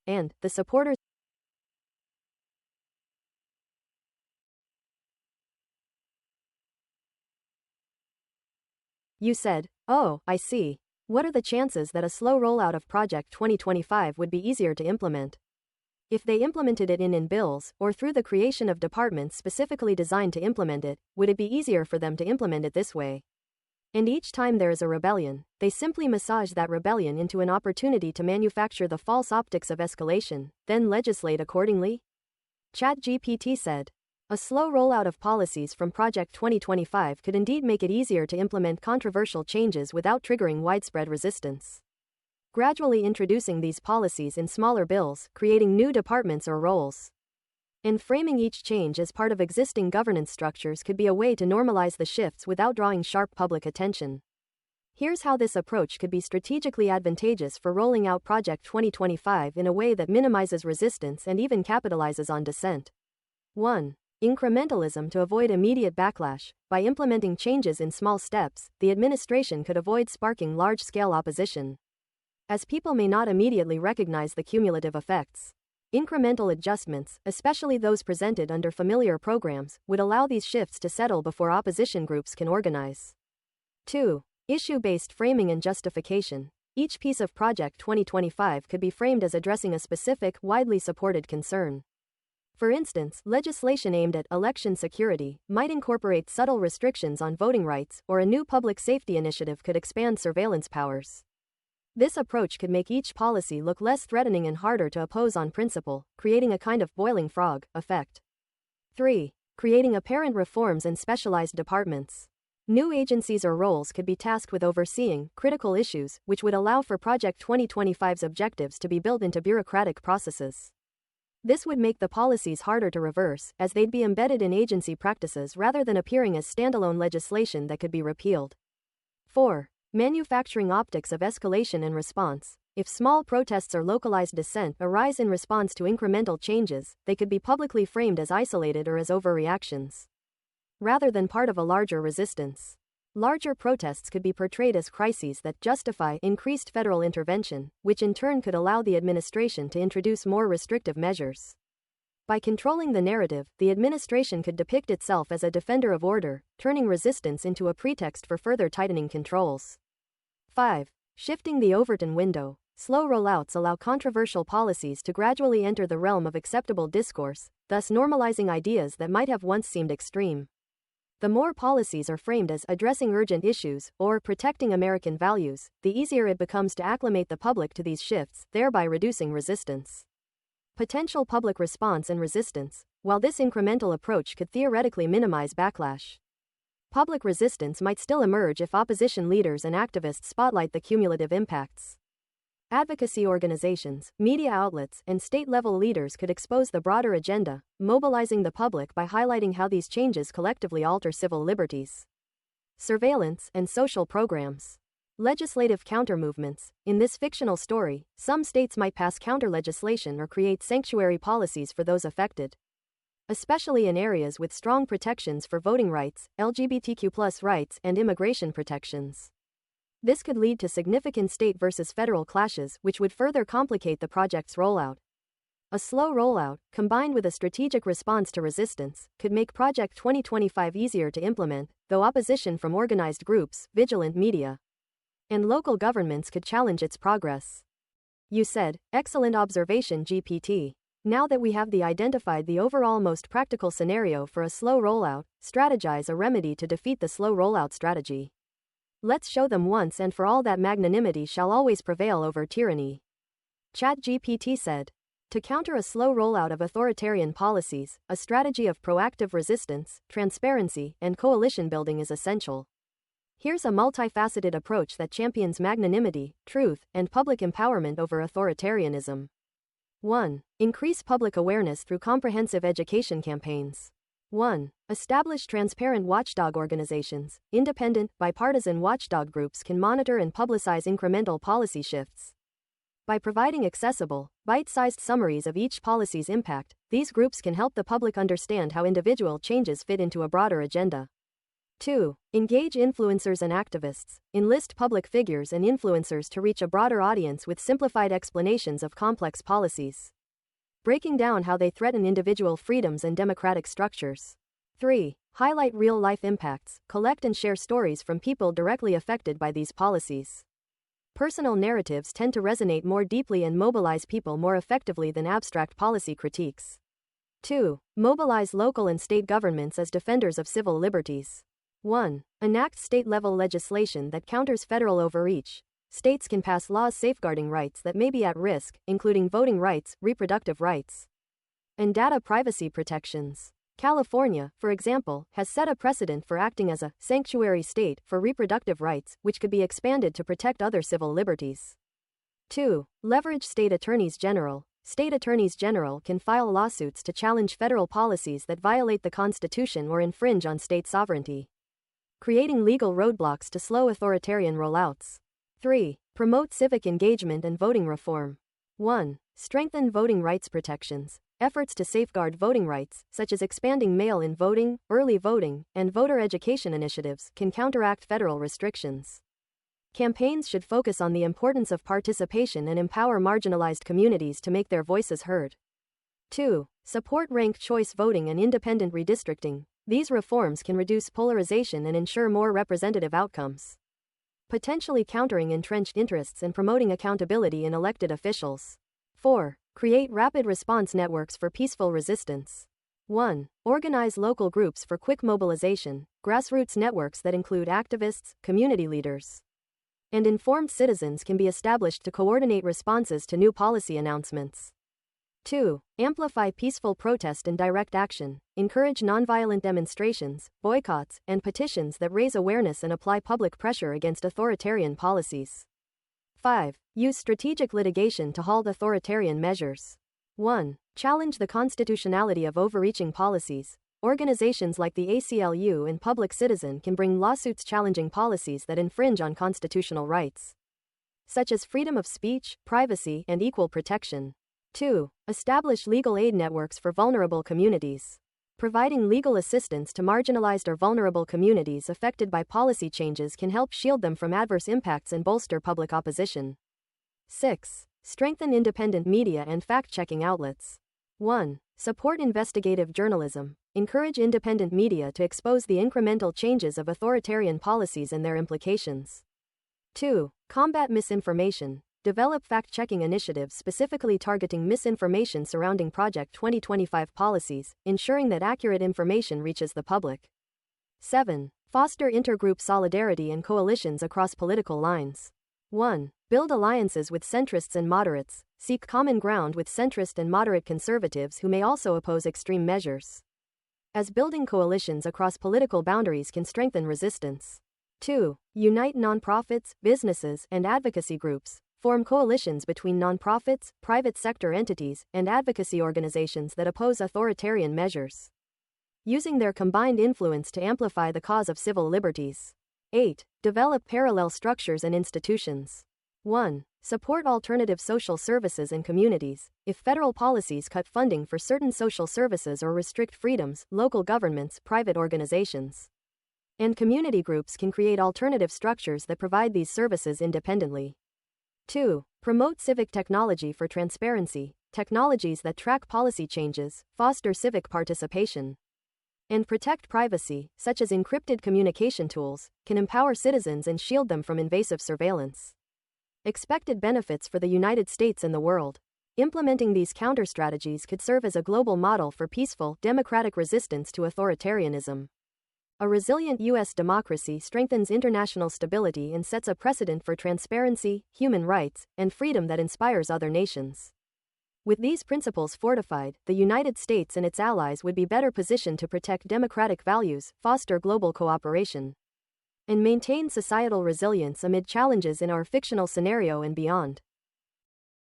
and the supporters. You said, "Oh, I see. What are the chances that a slow rollout of Project 2025 would be easier to implement? If they implemented it in bills, or through the creation of departments specifically designed to implement it, would it be easier for them to implement it this way? And each time there is a rebellion, they simply massage that rebellion into an opportunity to manufacture the false optics of escalation, then legislate accordingly?" ChatGPT said. A slow rollout of policies from Project 2025 could indeed make it easier to implement controversial changes without triggering widespread resistance. Gradually introducing these policies in smaller bills, creating new departments or roles, and framing each change as part of existing governance structures could be a way to normalize the shifts without drawing sharp public attention. Here's how this approach could be strategically advantageous for rolling out Project 2025 in a way that minimizes resistance and even capitalizes on dissent. 1. Incrementalism. To avoid immediate backlash, by implementing changes in small steps, the administration could avoid sparking large-scale opposition, as people may not immediately recognize the cumulative effects. Incremental adjustments, especially those presented under familiar programs, would allow these shifts to settle before opposition groups can organize. 2. Issue-based framing and justification. Each piece of Project 2025 could be framed as addressing a specific, widely supported concern. For instance, legislation aimed at election security might incorporate subtle restrictions on voting rights, or a new public safety initiative could expand surveillance powers. This approach could make each policy look less threatening and harder to oppose on principle, creating a kind of boiling frog effect. 3. Creating apparent reforms and specialized departments. New agencies or roles could be tasked with overseeing critical issues, which would allow for Project 2025's objectives to be built into bureaucratic processes. This would make the policies harder to reverse, as they'd be embedded in agency practices rather than appearing as standalone legislation that could be repealed. 4. Manufacturing optics of escalation and response. If small protests or localized dissent arise in response to incremental changes, they could be publicly framed as isolated or as overreactions, rather than part of a larger resistance. Larger protests could be portrayed as crises that justify increased federal intervention, which in turn could allow the administration to introduce more restrictive measures. By controlling the narrative, the administration could depict itself as a defender of order, turning resistance into a pretext for further tightening controls. 5. Shifting the Overton window. Slow rollouts allow controversial policies to gradually enter the realm of acceptable discourse, thus normalizing ideas that might have once seemed extreme. The more policies are framed as addressing urgent issues or protecting American values, the easier it becomes to acclimate the public to these shifts, thereby reducing resistance. Potential public response and resistance. While this incremental approach could theoretically minimize backlash, public resistance might still emerge if opposition leaders and activists spotlight the cumulative impacts. Advocacy organizations, media outlets, and state-level leaders could expose the broader agenda, mobilizing the public by highlighting how these changes collectively alter civil liberties, surveillance, and social programs. Legislative counter-movements. In this fictional story, some states might pass counter-legislation or create sanctuary policies for those affected, especially in areas with strong protections for voting rights, LGBTQ+ rights, and immigration protections. This could lead to significant state versus federal clashes, which would further complicate the project's rollout. A slow rollout, combined with a strategic response to resistance, could make Project 2025 easier to implement, though opposition from organized groups, vigilant media, and local governments could challenge its progress. You said, "Excellent observation, GPT. Now that we have identified the overall most practical scenario for a slow rollout, strategize a remedy to defeat the slow rollout strategy. Let's show them once and for all that magnanimity shall always prevail over tyranny." ChatGPT said. To counter a slow rollout of authoritarian policies, a strategy of proactive resistance, transparency, and coalition building is essential. Here's a multifaceted approach that champions magnanimity, truth, and public empowerment over authoritarianism. 1. Increase public awareness through comprehensive education campaigns. 1. Establish transparent watchdog organizations. Independent, bipartisan watchdog groups can monitor and publicize incremental policy shifts. By providing accessible, bite-sized summaries of each policy's impact, these groups can help the public understand how individual changes fit into a broader agenda. 2. Engage influencers and activists. Enlist public figures and influencers to reach a broader audience with simplified explanations of complex policies, breaking down how they threaten individual freedoms and democratic structures. 3. Highlight real-life impacts. Collect and share stories from people directly affected by these policies. Personal narratives tend to resonate more deeply and mobilize people more effectively than abstract policy critiques. 2. Mobilize local and state governments as defenders of civil liberties. 1. Enact state-level legislation that counters federal overreach. States can pass laws safeguarding rights that may be at risk, including voting rights, reproductive rights, and data privacy protections. California, for example, has set a precedent for acting as a sanctuary state for reproductive rights, which could be expanded to protect other civil liberties. 2. Leverage state attorneys general. State attorneys general can file lawsuits to challenge federal policies that violate the Constitution or infringe on state sovereignty, creating legal roadblocks to slow authoritarian rollouts. 3. Promote civic engagement and voting reform. 1. Strengthen voting rights protections. Efforts to safeguard voting rights, such as expanding mail-in voting, early voting, and voter education initiatives, can counteract federal restrictions. Campaigns should focus on the importance of participation and empower marginalized communities to make their voices heard. 2. Support ranked choice voting and independent redistricting. These reforms can reduce polarization and ensure more representative outcomes, potentially countering entrenched interests and promoting accountability in elected officials. 4. Create rapid response networks for peaceful resistance. 1. Organize local groups for quick mobilization, grassroots networks that include activists, community leaders, and informed citizens can be established to coordinate responses to new policy announcements. 2. Amplify peaceful protest and direct action. Encourage nonviolent demonstrations, boycotts, and petitions that raise awareness and apply public pressure against authoritarian policies. 5. Use strategic litigation to halt authoritarian measures. 1. Challenge the constitutionality of overreaching policies. Organizations like the ACLU and Public Citizen can bring lawsuits challenging policies that infringe on constitutional rights, such as freedom of speech, privacy, and equal protection. 2. Establish legal aid networks for vulnerable communities. Providing legal assistance to marginalized or vulnerable communities affected by policy changes can help shield them from adverse impacts and bolster public opposition. 6. Strengthen independent media and fact-checking outlets. 1. Support investigative journalism. Encourage independent media to expose the incremental changes of authoritarian policies and their implications. 2. Combat misinformation. Develop fact-checking initiatives specifically targeting misinformation surrounding Project 2025 policies, ensuring that accurate information reaches the public. 7. Foster intergroup solidarity and coalitions across political lines. 1. Build alliances with centrists and moderates. Seek common ground with centrist and moderate conservatives who may also oppose extreme measures, as building coalitions across political boundaries can strengthen resistance. 2. Unite nonprofits, businesses, and advocacy groups. Form coalitions between nonprofits, private sector entities, and advocacy organizations that oppose authoritarian measures, using their combined influence to amplify the cause of civil liberties. 8. Develop parallel structures and institutions. 1. Support alternative social services and communities. If federal policies cut funding for certain social services or restrict freedoms, local governments, private organizations, and community groups can create alternative structures that provide these services independently. 2. Promote civic technology for transparency. Technologies that track policy changes, foster civic participation, and protect privacy, such as encrypted communication tools, can empower citizens and shield them from invasive surveillance. Expected benefits for the United States and the world. Implementing these counter-strategies could serve as a global model for peaceful, democratic resistance to authoritarianism. A resilient U.S. democracy strengthens international stability and sets a precedent for transparency, human rights, and freedom that inspires other nations. With these principles fortified, the United States and its allies would be better positioned to protect democratic values, foster global cooperation, and maintain societal resilience amid challenges in our fictional scenario and beyond.